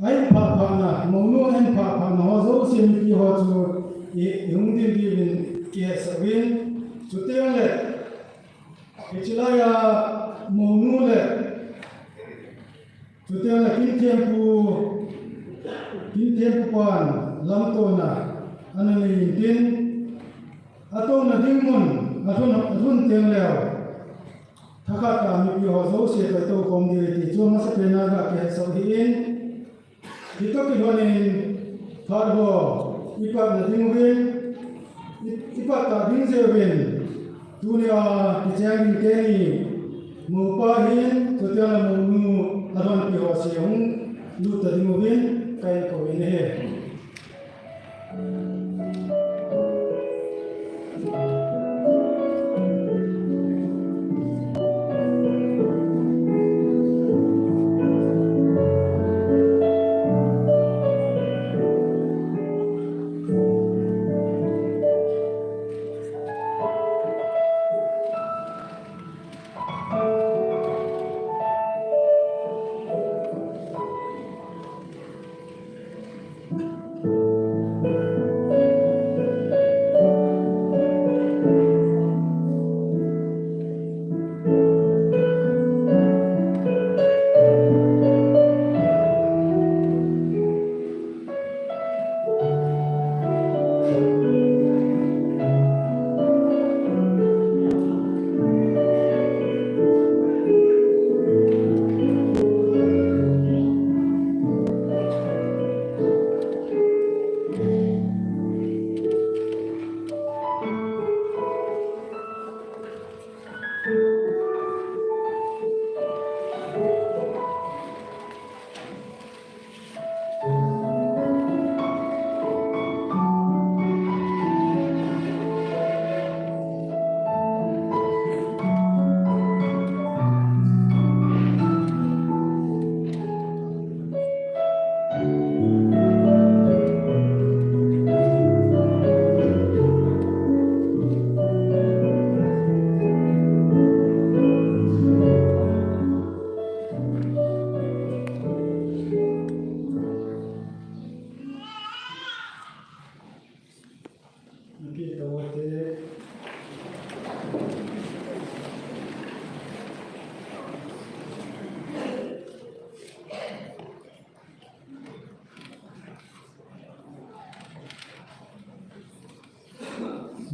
ai pha na monu ai pha na ho zo sim ki ho chu yung din di bin ke sabin chutiang le ichilaya monu le chutiang le kin tiempu pan lam to na anani tin ato na dingmun atun tiang le thakha ta mi ho zo se ka to kom di ti chu ma sa pena ga ke so hi in ito ki honin thar ho ipa na dingwin ipa ta ding se win dunia ki chang ke ni mo pa hin to ta mo nu aron pi ho se hung lu ta dingwin kai ko in he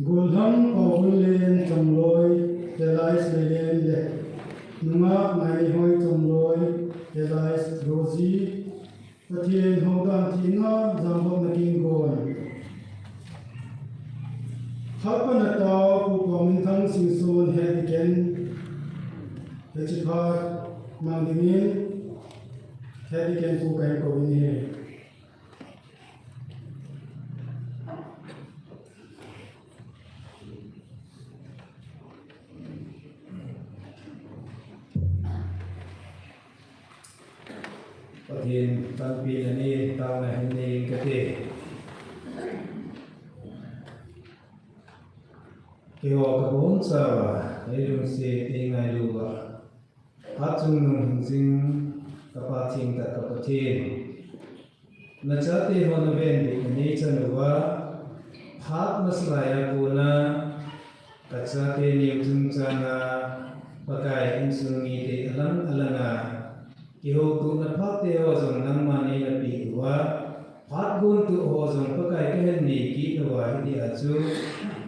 Gulham Paulen Chamloi, Delais Lelen, Nunga Nai Hoi Chamloi, Delais Rosi, Patien Hogan Tina, Zambo Nakin Goan. Hapanatao, Pumintang Singson Hediken, Hechipat Mandimin, Hediken Pukai Kovini. Patien tanpi nani tau na hini kate kiwa kabon sa ilung si tingai luwa atung nung hinsing kapating ta kapatien na chate hona vendi ni chanuwa phat maslaya puna kachate ni utung chana pakai insungi te alang alanga kiho tu na phat te ho jong nang mani na pi wa phat gun tu ho jong pakai kehen ni ki wa hi achu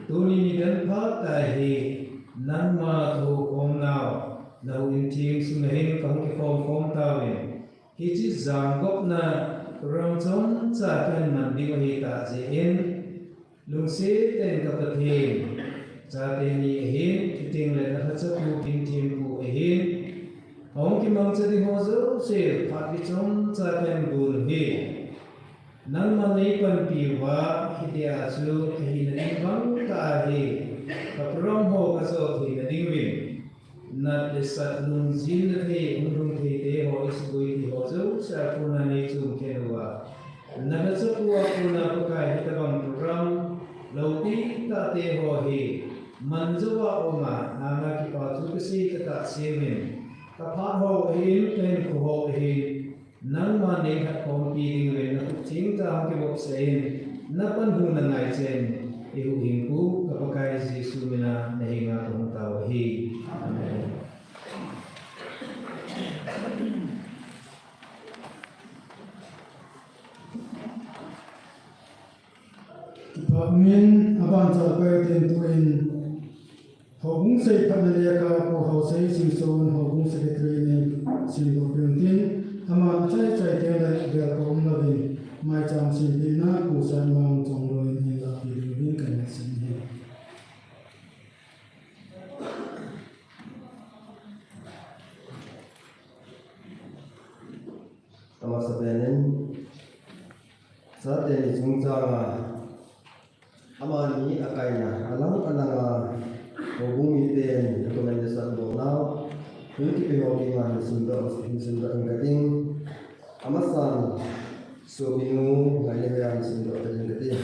tu ni dan phat ta hi nan ma thu kom nao lau in thing sung hin kang ki kom ta wen hi chi zang gop na rang chong cha kan man ding hi ta je in lung se ten ka ta the cha te ni hin ting le na cha tu tin tin ku hin Ông kim mang chân đi hoa dấu sẽ phát đi trong cha kem buồn hi nang mà lấy phần bì hóa khi đi à chú thì là đi vắng ta hi và prom hồ cái số thì là đi win nát để sát nung zin thì ông rung thì để họ isbui thì họ dấu sẽ phụ na đi chung kêu wa nát cái số của phụ na có cái thì ta bằng prom lâu tí ta để họ hi man dấu wa ông à nam na ki pa chú cái gì cái ta xem mình ta phát hồ hin tên của hồ hin nang ma ne khat kom pi ding le na ching ta ke bok sein na pan hu na ngai chen e hu hing ku ka pakai Jesu mina na hinga tong taw hi amen. Amin aban sa kaya din tuin hobung say panaliyaka po hausay simson hobung secretary ni Sindo Pintin ama chay tiyala gaya ko umlabin may chang simpi na kusan mang tongloy ni lapilibin kanya sinhi. Tama sabihin sa atin isang amani akay na alam hubung itin rekomendasyon mo na yung kipihoki nga nisundo ang gating amasan so bingo ngayon yung nisundo ang gating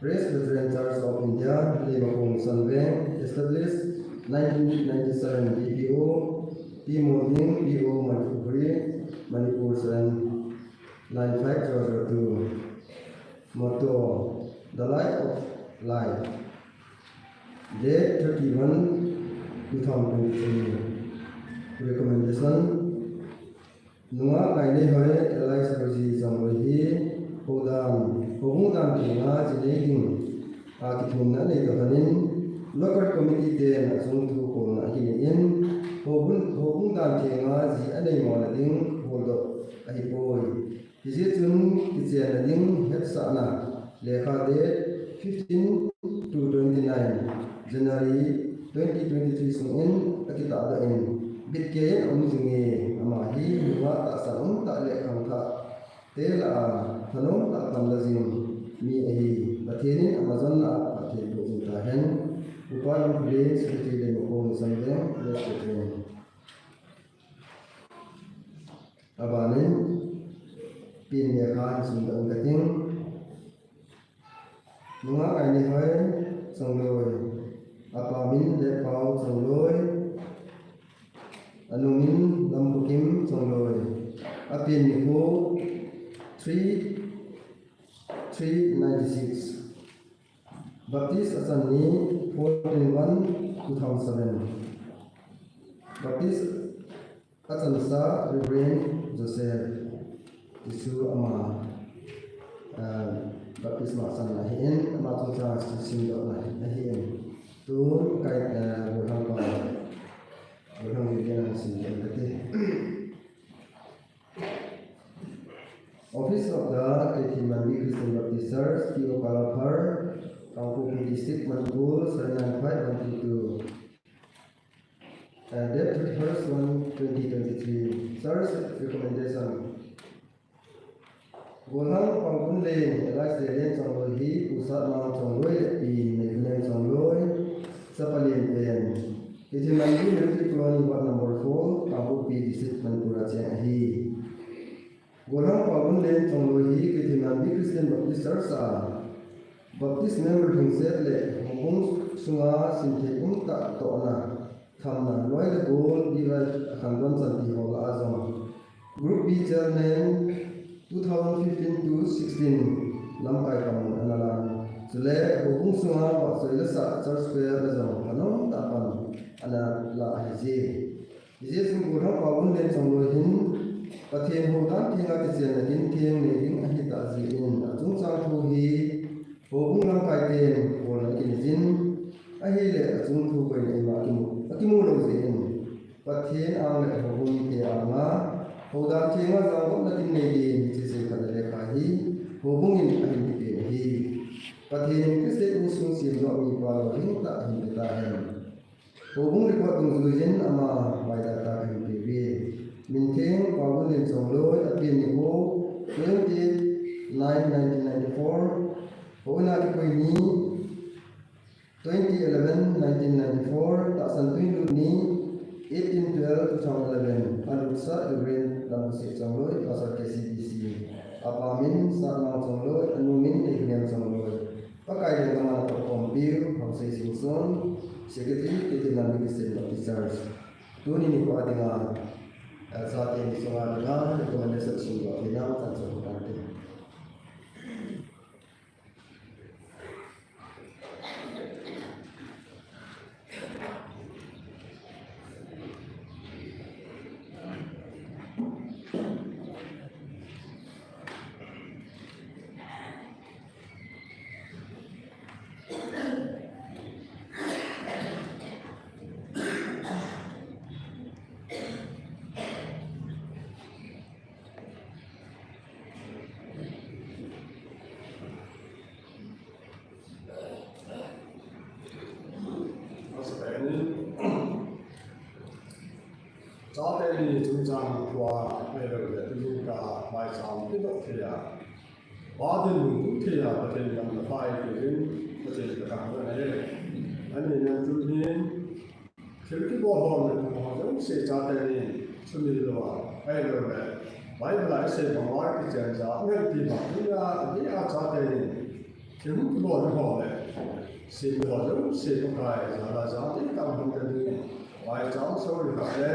Press Lutheran Church of India Limabong Sanbeng established 1997 BPO Timoding PO Manipur 9502 Motto The Light of Life Date 31 2023 Recommendation Nunga kaini hoy Elai Saroji Zamrohi Hong Dan Kinga Jineging Akitumna ne Kahanin Local Committee Den Asung Tu Kong Na Hinin Hong Dan Kinga Ji Anei Molading Holdo Ahipoi Hizitun Kizianading Hepsana Lekha date 15 to 29 January 2023 sungin akita adain bitke umjingi amahi nuwa ta sanung ta lekhang tha tela thanong ta tamlajing mi ahi bathenin amazon na pathe do jinta hen upal plane secretary le ko sangde le secretary abanin pin lekha sungdang kating nunga kaini hoy songloi apamin le pau songloi anumin lambukim songloi apin niku 396 Baptist Asani 14/1 2007 Baptist Asansa Reverend Joseph isu ama Baptist Masan lahin ama tu sa sindok lahin tu kait burhan widian sindok kete Office of the Ketimandi Christian Baptist Church Tio Kalapar Kampung District Manipur 79512 date 31st 1 2023 Church recommendation Golang pangkun le elai selen songloi hi pusat mang songloi pi neglen songloi sapalien pen Ketimandi Military Colony Ward number 4 Kampung District Manipur Aceh hi Golang pangkun le songloi hi Ketimandi Christian Baptist Church Baptist member hingset le hubung sunga sinthe ta tona thamna loi le gol dirai khangdon santi hola azam Group B chairman 2015 to 16 lampai kamu analan sule hubung sunga wa soila sa church fair azam kanom tapan ana la hije sing gurang pawun le chonglo hin pathen hodan thinga ke chen hin theng ne ding ahi ta ji in chung chang thu hi hubung lampai ten hol kin jin ahi le chung thu ko ni ma akimu lo ji in pathen ang le hubung ke anga Hodan thinga jang na tin ne di se kadale kahi hubungin ahin ke hi pathin kiste usung sim no mi pa ring ta hin ta hen hubung ri ko tung zujen ama maida ta hin ke wi min theng pawun len songlo apin ni ko 1994 hona ki koi ni 2011 1994 ta san tuin ni 1812-2011 Alutsa Reverend Lamusik Songloi Pasar KCBC Apamin Sarmang Songloi Anumin Igniam Songloi Pakai dengan Kompiu Hausai Simpson Secretary Ketimandi Christian Baptist Church Tuni ni kuat dengan saat ini semua dengar rekomendasi semua final dan semua nanti. Cho nên chúng ta qua đây là để chúng ta phải làm cái đó thì là quá trình cũng thì là có thể làm được phải thì có thể là cả cái này anh nên chúng nên cái bộ hồn này họ giống sẽ cho đây cho nên là hay là vậy lại sẽ bằng nói cái chuyện đó nên thì mà chúng ta cái cho đây cái bộ hồn này sẽ họ giống sẽ có cái là giá cái cảm hứng cái phải cho số được cái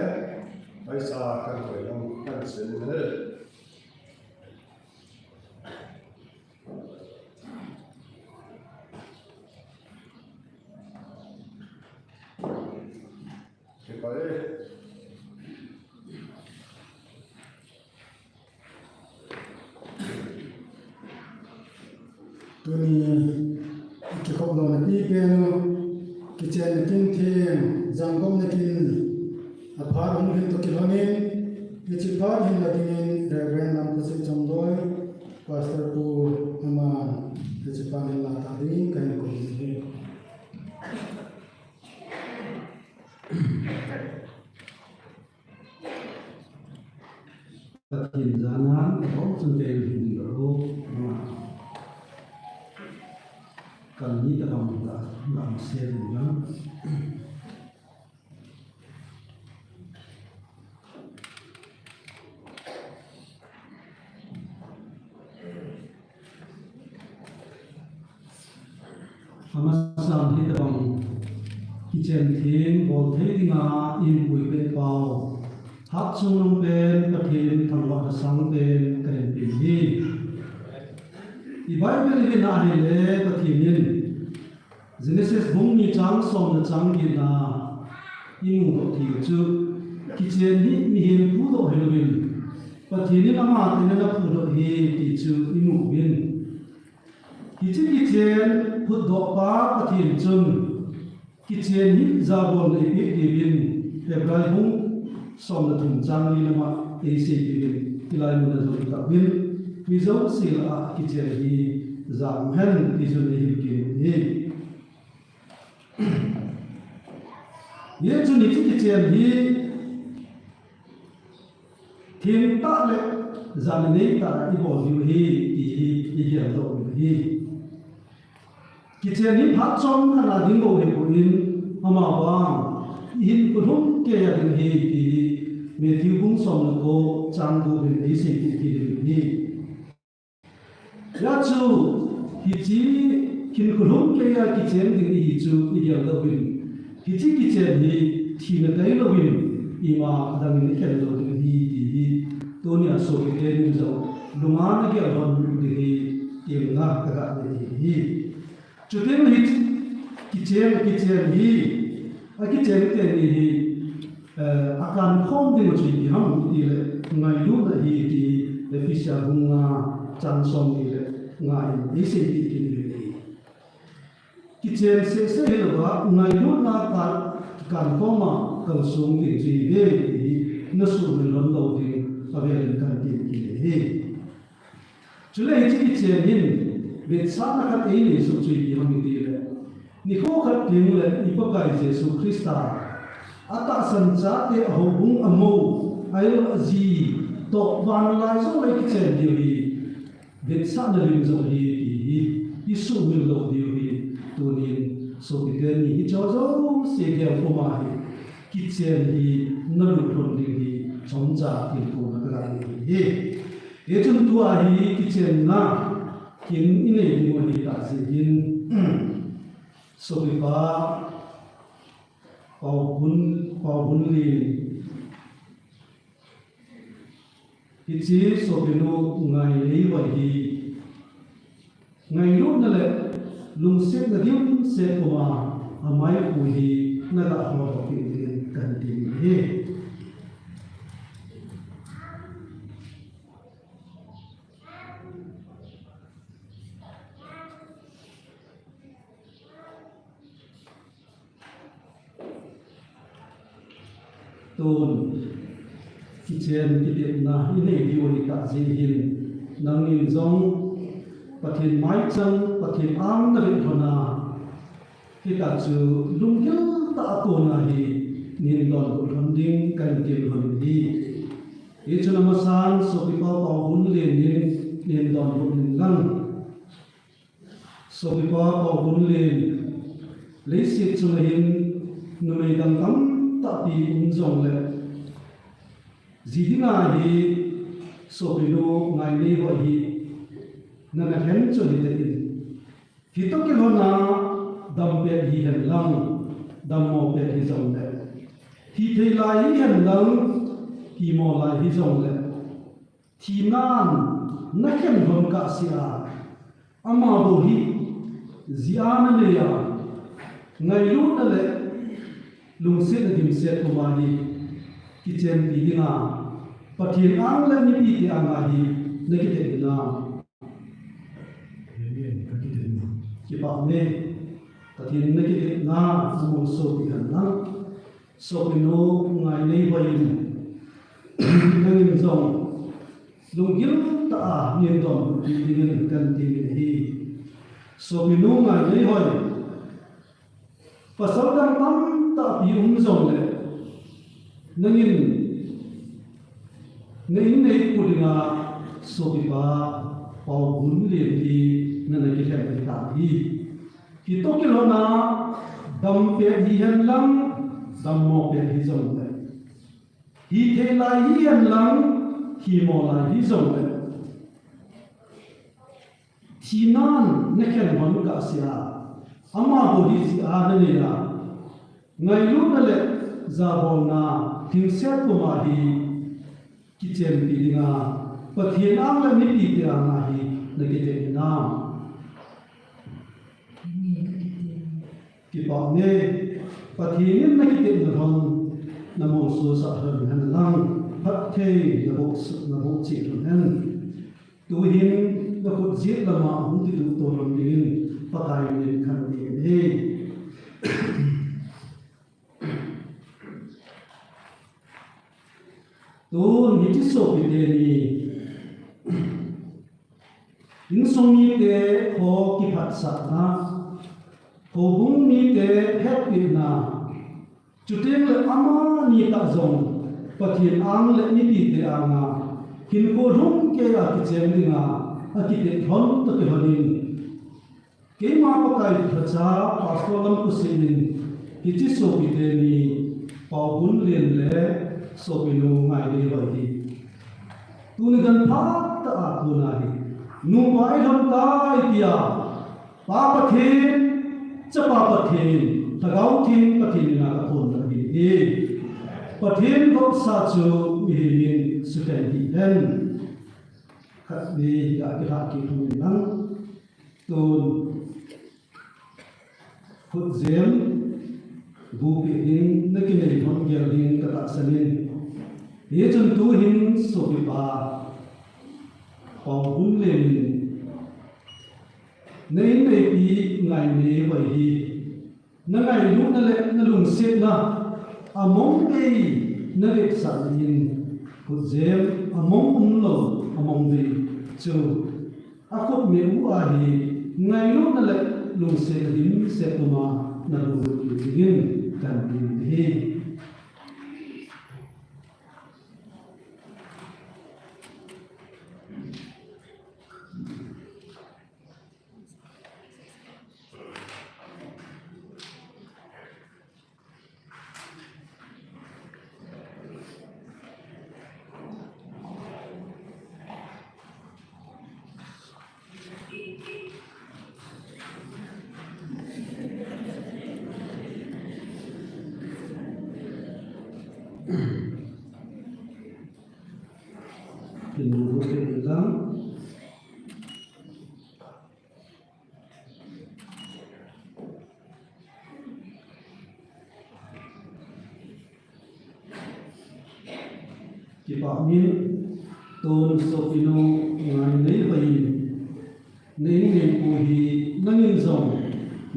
bây giờ cần phải làm cần xử lý thì có đấy tôi cái không đâu là đi bên cái chuyện kinh thiên giang công này kinh phá hồng hình tôi kêu nên cái chuyện phá hình là kinh Reverend Nam Kusi trong đôi Pastor Pu ama cái chuyện phá hình là ta đi cái này cũng như tất nhiên giá nán có chương trình hình ở đâu mà cần như ta làm xe được lắm. Amasan hit bằng kitchen thiên bol thế thì ngà in bụi bê bao hát chung nông bên bát thiên thằng loạn sang bên kèn bình hi Bible ni na ni le bát thiên in Genesis bung ni chang som na chang ki na in ngô thi chu kitchen ni mi hin pu do helwin bát thiên ni ama tin na pu do hi ti chu in ngô bin kitchen put do pa pathin chun kitchen hit zabon e pi divin hebrai hung som na thum chang ni lama e se divin tilai mun zo ta bin mi zo sil a kitchen hi zam hen ti chun hi ki hi ye chun ni kitchen hi thim ta le zam nei ta i bol hi hi hi do hi kitchen ni phat chom khana ding go he ko in ama wang in kurum ke ya ding he ti Matthew bung som na ko chang go bin ei se ti ti ni ya chu hi chi kin kurum ke ya kitchen ding hi chu i ya da bin hi chi kitchen hi thi na dai lo bin i ma dang ni ken lo ding hi ti to ni a so ke ni zo lunga na ke ron ding hi ti nga ka ga ni hi Chuten hit kitchen hi a kitchen te ni hi akan khom ding chi ham ti le ngai lu na hi ti le fisha bunga chan som ni le ngai ni se ti ti ni kitchen se le ba ngai lu na ka kan khoma kal sung ni chi ve ni na su le lon lo ding a ve kan ti ti hi chule hi kitchen hin Việt sát là các ý ni sự truy hâm mi đi le ni khó khăn tiếng le ni bác cái Giêsu Christa ata san cha te ho bung amo ayo gì to van lai so le ki chen điều hi Việt sát là lim zo hi Isu mi lo điều hi tu ni so ki ten ni cho zo se ke ko ma hi ki chen hi na lu thon ding hi chom cha ti ko na ka ni hi ye chun tu a hi ki chen na Kin ini di mana kita sih so kita kau pun li hi chi so pinu ngai lei wa hi ngai lu na le lung sek na dim se ko ma amai ku hi na da ho to ki kan ti hi tôn ki chen ki tiệm na hi nei di oi ta ji hin nang in zong pathin mai chang pathin ang na rin thona ki ta chu lung gil ta ko na hi nin don ko thon ding kan kim hon hi e chu na san so pi pa pa hun le nin don ko nin lang so pi pa pa hun le si chu na hin nu mei dang tam ta pi zong le gì thế nào thì số bị lô ngày nay gọi thì nên là hẹn cho đi đến thì tất cả họ na đam bẹ thì hẹn lăng đam mò bẹ thì dòng lệ thì thầy lại hẹn lăng thì mò lại thì dòng lệ thì nan nãy hẹn hơn cả xia ama bồ hi zian này à ngày lúc đó lệ lùng xét là điểm xét của mà đi ki chen di dinga pathin ang la ni pi ti anga hi ne ki te na ki ba ne pathin ne ki te na mo so ti han na so pi no ngai nei hoi nang in zong lung gil ta a nien don ti ti ne kan ti hi so pi no ngai nei hoi pasal dang tam ta pi zong le nangin nei pudinga sobiba pau gun le di nana ki hem ta hi ki to ki lona dam pe hi hen lam dam mo pe hi zong le hi the lai hi hen lam hi mo lai hi zong le thi nan ne khen hon ka sia ama bo hi si a na ne la ngai lu na le za bon na thing set ko ma hi kitchen pi dinga pathian ang la ni pi ti ang hi na ki te na ki pa ne pathian na ki te na thon na mo so sa han han lang phat the na bo chi thon han tu hin na khut jiet la ma hum ti tu to rom din pakai ni khan ni he tôn ni chi so pi de ni in song ni te ho ki phat sa na ho bung ni te happy na chu te le ama ni ta zong pathian ang le ni pi te anga hin ko rum ke a ki chen dinga a ki te thon to ke honin ke ma pa kai tha cha pastor lam ku sin ni chi so pi de ni pau bun len le so pinu ngai le wa hi tu ni gan pha ta a tu na hi nu bai lam tai tia pa pathin cha pa pathin ta gau thin pathin na ka thon na hi e pathin go sa chu mi hin su kai hi hen khat ni ga ki ha ki thu nang tôn khut zem bu pi ding na ki nei thon gel ding ka ta sanin ye chun tu hin so pi pa pau bun le nei nei pi ngai ne wai hi na ngai lu na le na lung set na among ei na le sa nin ku zem among lo among de chu a khot me u a hi ngai lu na le lung set dim se to ma na lu ki gin kan ti hi in lu ke lang ki pa min ton so pino ngai nei pai nei nei pu hi nangin zong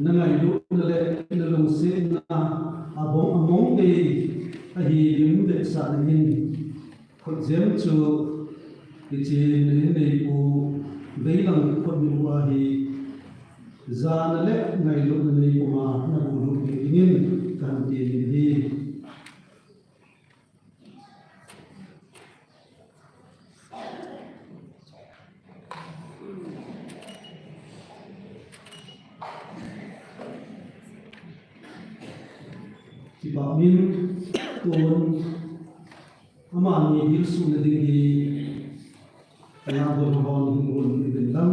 nangai lu na le na long se na abong among de a hi lim de sa nin khot jem chu ki chi nei nei pu veilang khot mi wa hi za na le ngai lu na nei pu ma na bu lu ki nin kan ti ni hi ki ba min tuon ama ni hil su na ding hi na bo hon hin ron ni den lam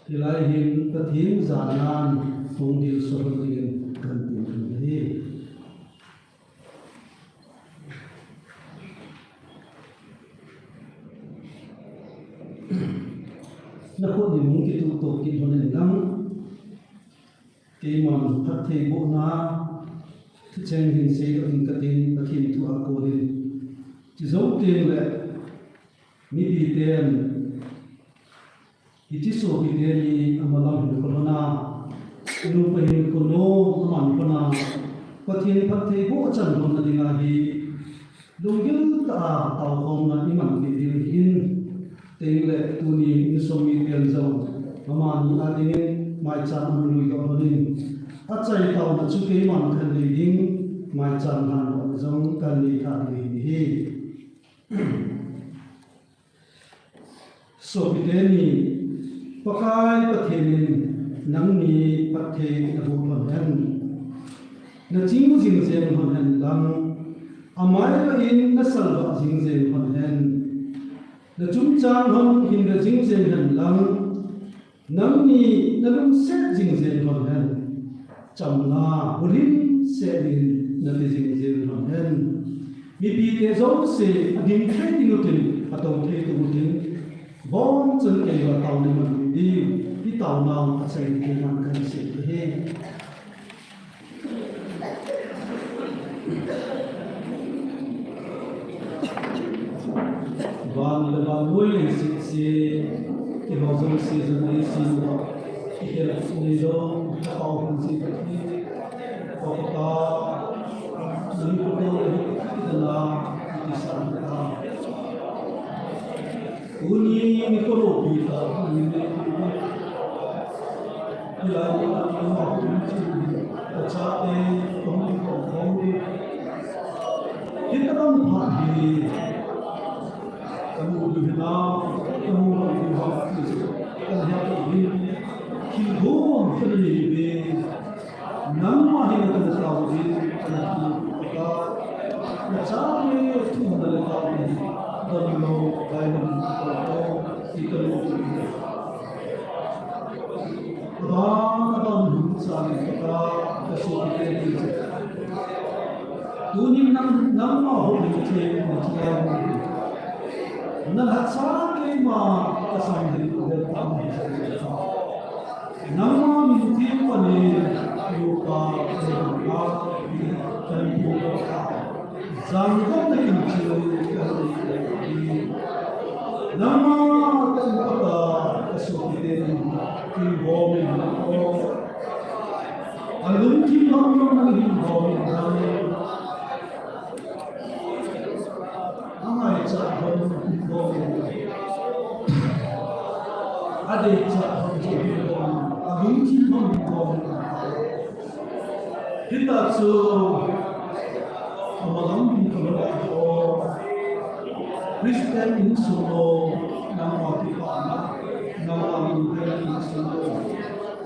Hilai hin kathim zanan phong dil sohon din kan tin hi na ko di mung ki tu to ki honen dang ke man phat thei bo na thi cheng hin se in katin kathim tu a ko din chi zo tin le mi bi ten iti so ki ni amalam hin ko na inu pa hin ko no man ko na pathin phat thei bo chan ron na dinga hi lungil ta taw kom na iman ki dil hin teng le tu ni ni so mi pian zo mama ni a ding mai chan am lui ko honin a chai taw na chu ke man khan le ding mai chan han on zong kan ni tha ni hi so ki ni pakai pathenin nangni pathe abu phan na jing jing zen han lam amai la in na salwa jing zen han na chum chang hon hin na jing zen han lam nangni na lum se jing zen han cham na burin se din na jing zen han mi pi te zo se adin training utin atong the tu utin bon chân cái vào tàu này mình đi cái tàu nào chạy thì làm cần sự thế và mỗi lần sẽ cái bao giờ sẽ dùng cái gì đó cái cái này đó tàu không gì cả có cả những cái đó là cái sản phẩm Uni ni koro kita, ni ya ni mau kunci, cakap kami kita kan pagi, kamu bina, kamu bina, kan ini kilo terlebih, nama ini kan tahu ini kan kita, cakap tu adalah tahu ini. Dalam dalam kita dalam hubungan kita kesulitan itu. Dunia nama hubungan kita nak cakap mah kesambil dalam nama mungkin pada lupa dan lupa. Zangan kecil nama kata kesulitan involving alun kita orang involving amai cakap involving ada cakap involving alun kita involving kita tu amalam kalau Kristen insuro nama kita nama kita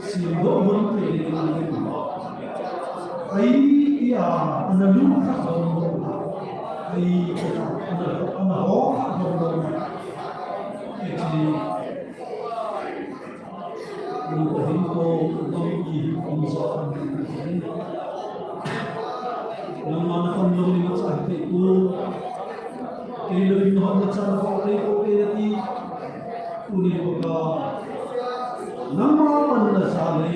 sindo mun pe ni ai ya analu ka ai ana ho eti ni ko hin ko dom ki kom so yang mana kom lo ni sa te ku ke lo ni ho na sa ko te ko ke ti uni ko ka nama pan sa le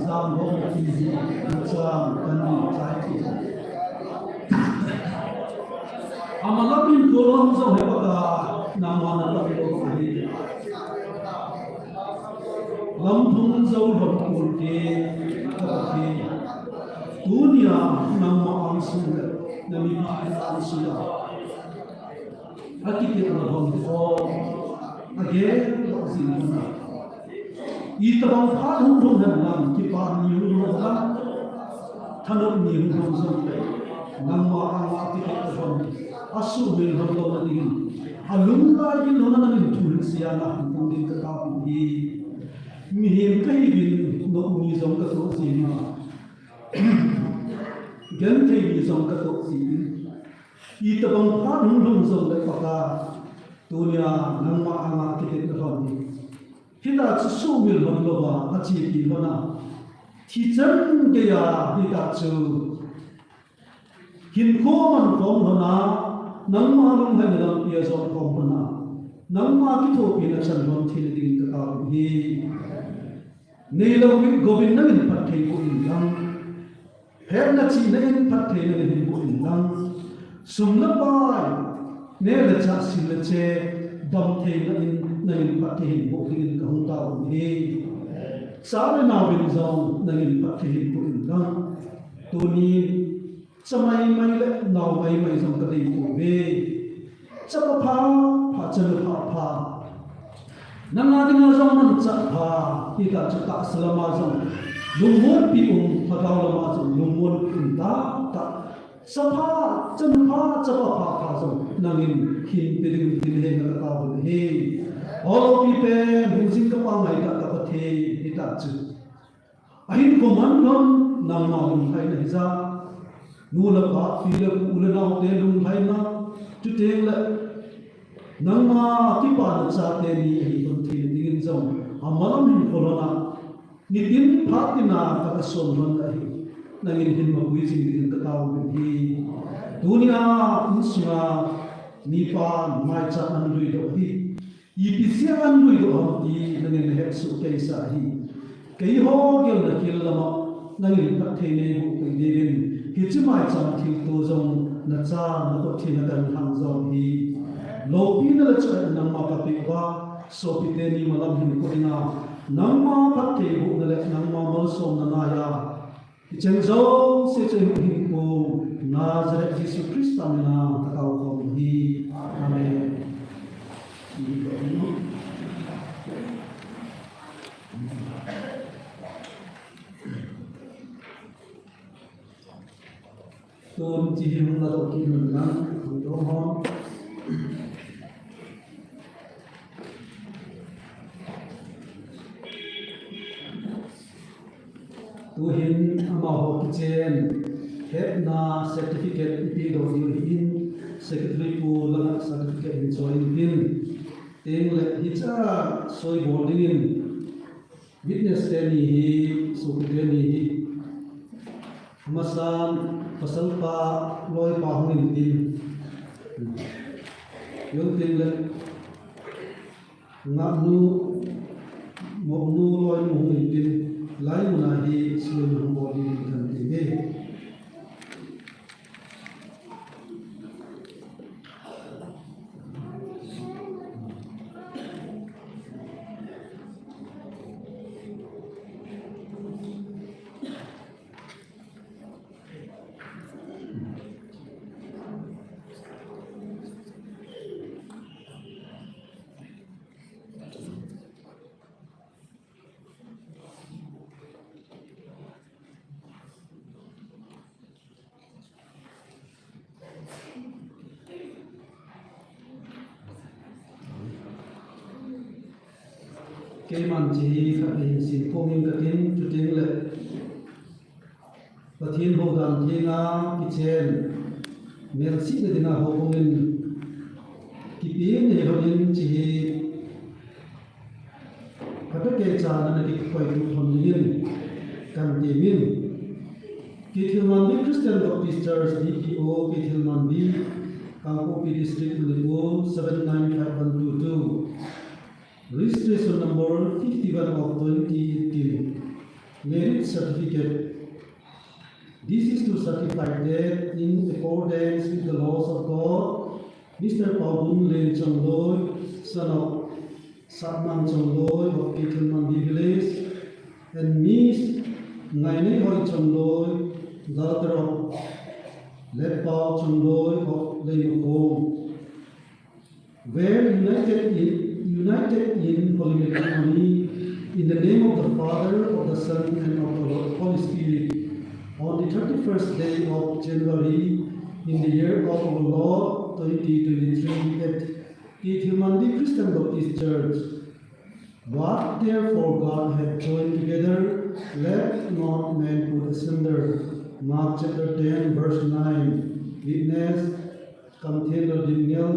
zam ho ki ji sa kan ni sa ki amalapin kolom so he ka nama na la ko ni lam thung zo hot ko ke ka ke dunia nama angsu nami bi angsu ya akite na hom ko age zin itabang pha hung nam ki pa ni lu lam thanop ni hung zo nama anga akite na hom asu bil hom lo na din alunga yin hona na min thul sia na hung din ka ka bi mi hem kai bin no ni zong ka so si ni gen thei ni zong ka so si i tabang pha hung zong le pa ka dunia nama anga akite na hom hita chu su mil hom lo ba achi ki hona thi chan ge ya hita chu hin ko man kom hona nang ma lung hai na pia zo kom hona nang ma ki tho pi na chan hom thil ding ka ka hi nei lo win govin na min pat thei ko in lang her na chi na in pat thei na hin ko in lang sum na pa ne la cha sin la che dam thei na in na in pat thei hin ko in ka hung ta hi sa na win zo na in pat thei hin ko in lang to ni samai mai le nau mai mai zong ka dei ko ve chapa pha chapa pha nanga dinga zong man cha pha ti ta chu ta salama zong lumon pi phagaw lama zong lumon ta ta sapha chan pha chapa pha zong nangin hin pe ding din he na ta bo he all pi pe music ka pa mai ta ka the ti ta chu ahin ko man non nang ma lum khai na za nu la ba fi le u le na te lum khai na tu te la nang ma ti pa na sa te ni hi kon thi ding zong amalam hin corona ni tin pha ti na ka son ron a hi nangin hin ma bui jing ding ka ta wo hi dunia insma ni pa mai cha an lui do hi ipc an lui do ha ti nangin he su ke sa hi kei ho gel na kil lama nangin ka the ne bu ke de gen hi chi mai cham thil to zong na cha na ko thi na kan hang zong hi lo pi na la cha nang ma pa pe wa so pi te ni malam hin ko ina nang ma pa te bu na le nang ma mal som na na ya chen zo se chen hin ko Nazareth Jesus Christ na ta ka ko hi amen tôn chỉ him là tổ kim mình lắm không có hóm tu hin ama ho kitchen het na certificate pi do hin secretary pu la certificate in join tin teng le hi cha soi boarding in witness ni hi secretary ni hi masan pasal pa loi pa hungin tin yung tin le nga nu mo nu loi mo hungin tin lai mo na hi sui hung bo din kan ti be cái màn chỉ khả hình xin phong in cái tin chủ tiếng lệ và thiên hồ đàn thiên nga cái chen miền sĩ người ta hồ phong in cái biến này hồ in chỉ các cái cha là cái quay tụ hồn liên cần tìm in cái thiên man đi Christian Baptist Church DPO cái thiên man đi Kangpopi District Limu 795122 registration number 51 of 2018 merit certificate. This is to certify that in accordance with the laws of God, Mr. Paul Len Chong Loi, son of Satman Chong Loi of Ketelman Village, and Miss Ngaine Hoi Chong Loi, daughter of Lepao Chong Loi of Leimokong, were united in holy matrimony in the name of the Father, of the Son, and of the Holy Spirit on the 31st day of January in the year of our Lord 2023 at Ketelmandi Christian Baptist Church. What therefore God hath joined together, let not man put asunder. Mark chapter 10 verse 9. Witness Kamthelo Daniel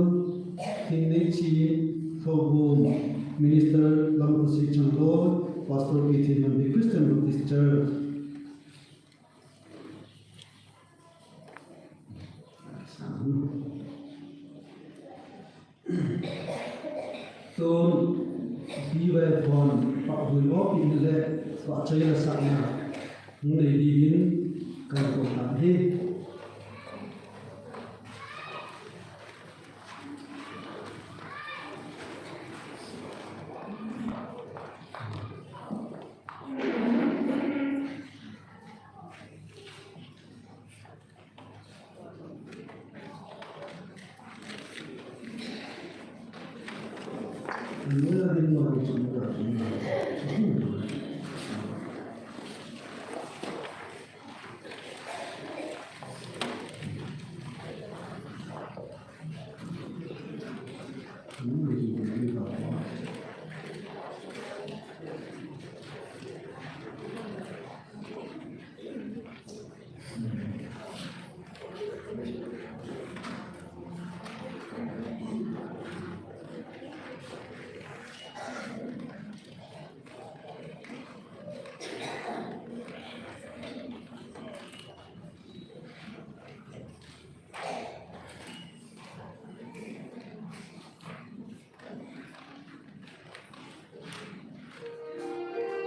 Kinnechi Thobun, Minister Lampusi Changlo, Pastor Ketelmandi Christian Baptist Church. So, we were born, but we walk in the Swachaya Sana, Mune Divin, Kankotahi. Mula din mo ang sumura.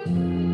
Thank you.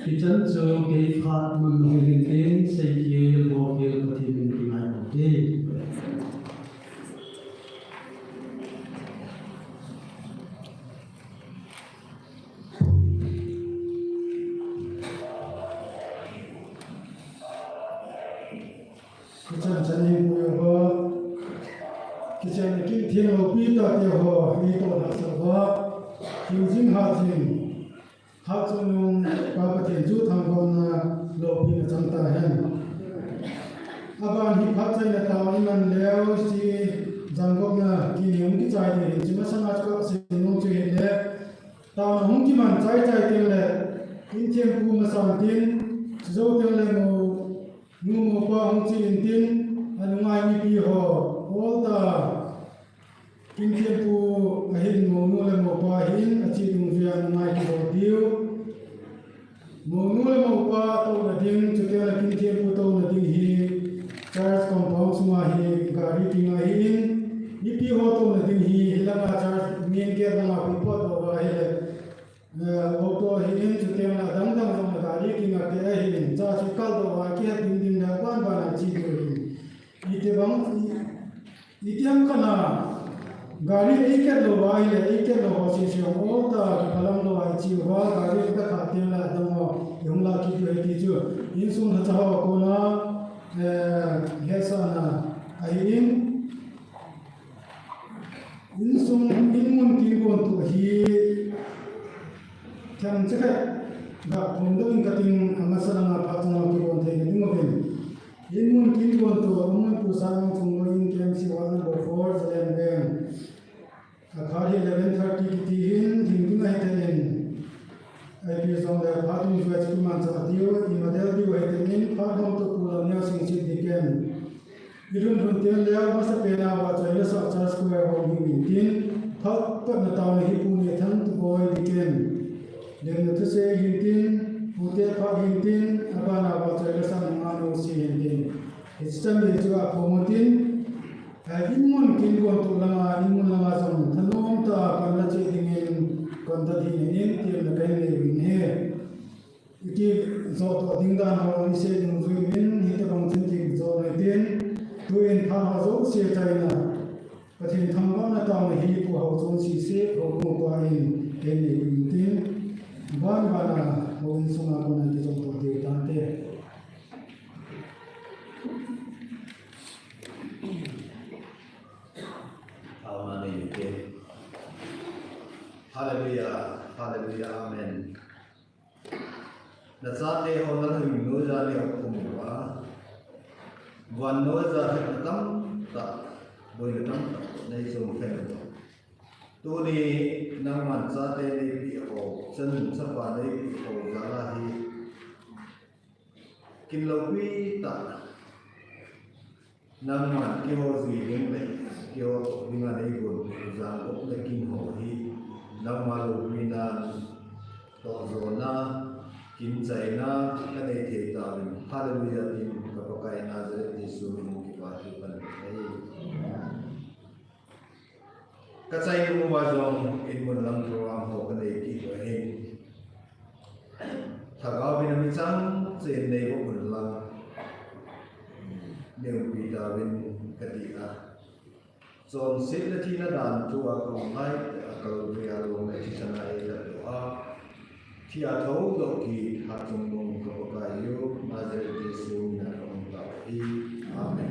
Khi chân cho cái phạt mà người liên đến xây kia bộ kia có thể mình tìm lại một đi. cái chân chân hình của họ cái chân cái thiên hồ pi ta tiêu họ đi tổ đặc sắc họ hình sinh hạt sinh hạt trong nung ba cái thiên chú thằng con lộ pi là trong ta hen aban hi hạt sinh là tao đi man leo si giang gốc na kỳ niệm cái trái thì chỉ mà sang hạt có sinh nung chơi lệ tao không chỉ man trái trái tiền lệ in thiên phú mà sang tiền dấu tiền lệ ngô pa hong chi in tin an ngai mi pi ho all ta kin thiên pu a hin mo le mo pa hin a chi dung via ngai ki ho diu mo le mo pa to na ding chu te la kin thiên pu to na ding hi church compound suma hi gari ti ngai hin ni pi ho to na ding hi la ma church mien ke na pi po to ba hi auto hin chu te na dang dang dang gari ki nga te hin cha chu kal do wa ki din din na ban ban chi do ite bang itiam kana gari eke lo wa ile eke lo wa si si o ta ki palam lo wa chi wa gari ka kha te la dang wa yong la ki do ti chu in sum na cha wa ko na he sa na ai in sum in mun ki kon tu hi kyan chakhe ga kondo in kating amasala nga patong ki kon the ni mo ben in mun kin kon to mun pu sa ng chung mo in kem si 1 number 4 zalen ben akhari 11:30 ki ti hin ding na hiten ai pi song da patung jwa chi man sa dio I model dio hiten pa hom to pula nya sing chi diken irun run tel le ma sa pe na wa chai sa church square ho hi tin phat pat na taw hi pu ni thang tu boy diken den tu se hintin pute pha hintin abana ba chai sa ma no si hintin istam de chu a pomotin imun kin kon tu lama imun lama som thanom ta kan la che dingin kon ta di nin ti na kai le win he ki zo to ding dan ho ni se ding zui min hi ta bang chen ti zo le tin tu in pha ha zo se tai na pathin tham ba na ta ma hi pu ho chon si se ho mo pa in ken le win tin ban bana ho in suma ko na ti zo to de tan te Hallelujah, hallelujah, amen. Na zate ho na hing no za le ko mo wa. Wan no za tam ta boi tam ta nei so mo khen to. Tu ni nang man zate ni pi ho chen sa pa nei pi ho za la hi kin lo pi ta nang man ki ho zi ling le ki ho dinga nei gun zang ok le kin ho hi nang ma lo pi na to zo na kin chai na ka nei the ta rin hallelujah tin ka pa kai na ze ti su min ki pa ti pan ai ka chai lu wa zong in mun lam ro am ho ka nei ki ko he thà có bên mình sang trên đây có một lần nếu bị ta bên cái gì à rồi xếp lên thì nó đàn chùa còn ngay cầu về luôn này thì sang này là đó thì à thấu độ kỳ hạt trong mông có cái yêu mà giờ Giêsu là ông tạo đi amen.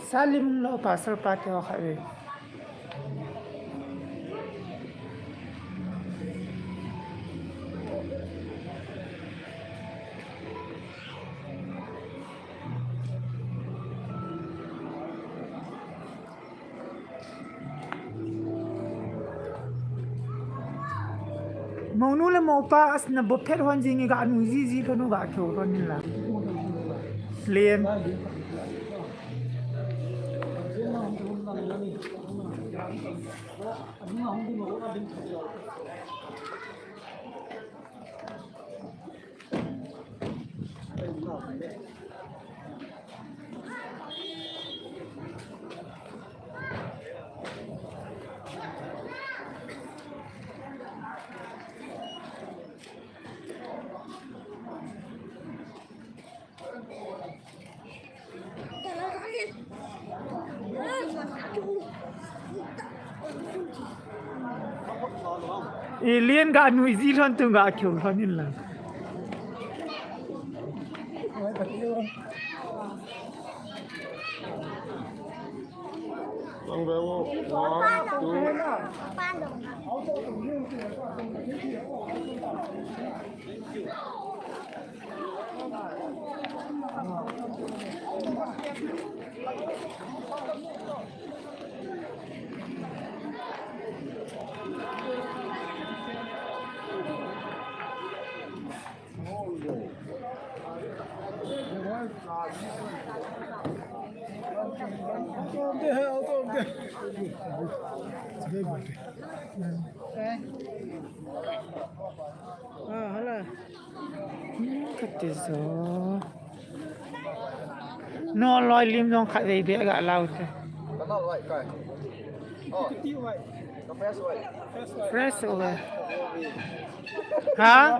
Salim lo pasal pati wa khawe mau nu le mau pa as na bo phet hon jing ga anu ji ka nu ga kyo ron ni la lien alien ga anu ji ron tu ga kyo ron ni la Katizo no loi lim dong khat dei be ga lau te nó loại cải fresh over hả